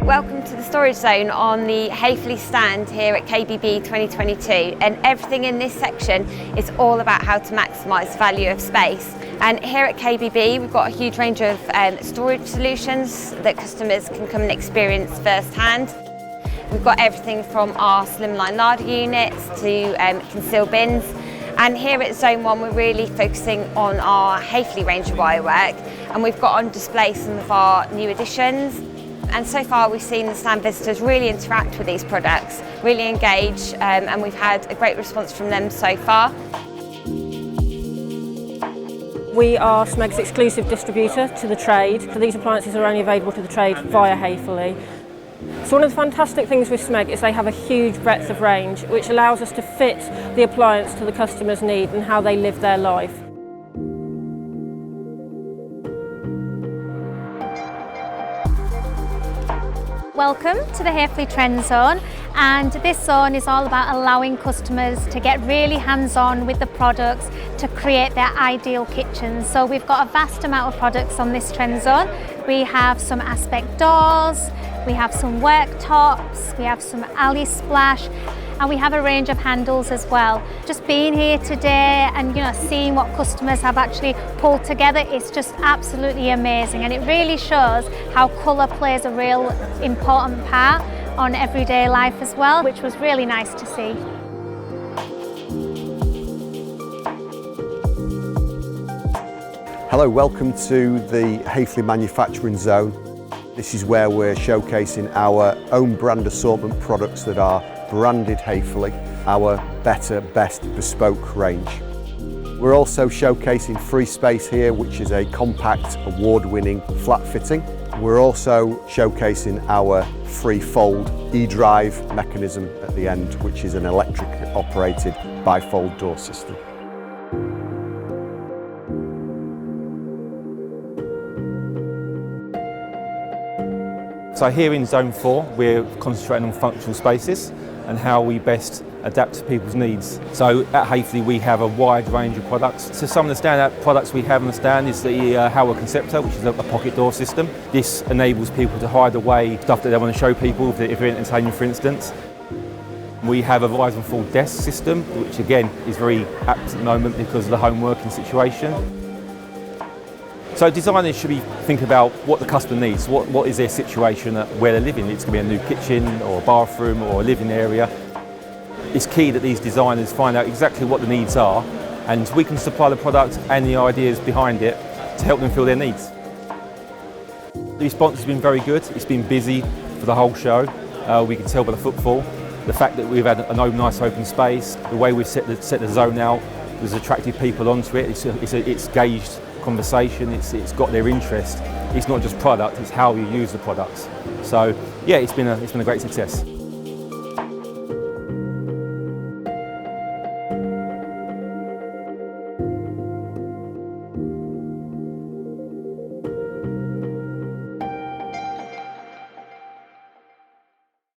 Welcome to the storage zone on the Häfele stand here at KBB 2022, and everything in this section is all about how to maximise the value of space. And here at KBB we've got a huge range of storage solutions that customers can come and experience firsthand. We've got everything from our slimline larder units to concealed bins. And here at Zone 1 we're really focusing on our Häfele range of wirework, and we've got on display some of our new additions. And so far we've seen the stand visitors really interact with these products, really engage, and we've had a great response from them so far. We are Smeg's exclusive distributor to the trade, so these appliances are only available to the trade via Häfele. So one of the fantastic things with Smeg is they have a huge breadth of range, which allows us to fit the appliance to the customer's need and how they live their life. Welcome to the Häfele Trend Zone, and this zone is all about allowing customers to get really hands-on with the products to create their ideal kitchens. So we've got a vast amount of products on this trend zone. We have some Aspekt doors, we have some worktops, we have some AluSplash, and we have a range of handles as well. Just being here today and seeing what customers have actually pulled together is just absolutely amazing, and it really shows how colour plays a real important part on everyday life as well, which was really nice to see. Hello, welcome to the Häfele manufacturing zone. This is where we're showcasing our own brand assortment products that are branded Häfele, our better, best bespoke range. We're also showcasing Free Space here, which is a compact, award-winning flat fitting. We're also showcasing our free fold e-drive mechanism at the end, which is an electric operated bifold door system. So here in Zone 4 we're concentrating on functional spaces and how we best adapt to people's needs. So at Häfele we have a wide range of products. So some of the standout products we have on the stand is the Häfele Conceptor, which is a pocket door system. This enables people to hide away stuff that they want to show people if they're entertaining, for instance. We have a rise and fall desk system, which again is very apt at the moment because of the home working situation. So designers should be thinking about what the customer needs, what is their situation where they're living. It's going to be a new kitchen or a bathroom or a living area. It's key that these designers find out exactly what the needs are, and we can supply the product and the ideas behind it to help them fill their needs. The response has been very good. It's been busy for the whole show. We can tell by the footfall. The fact that we've had a nice open space, the way we've set the zone out has attracted people onto it. It's gauged conversation, it's got their interest. It's not just product, it's how you use the products. So yeah, it's been a great success.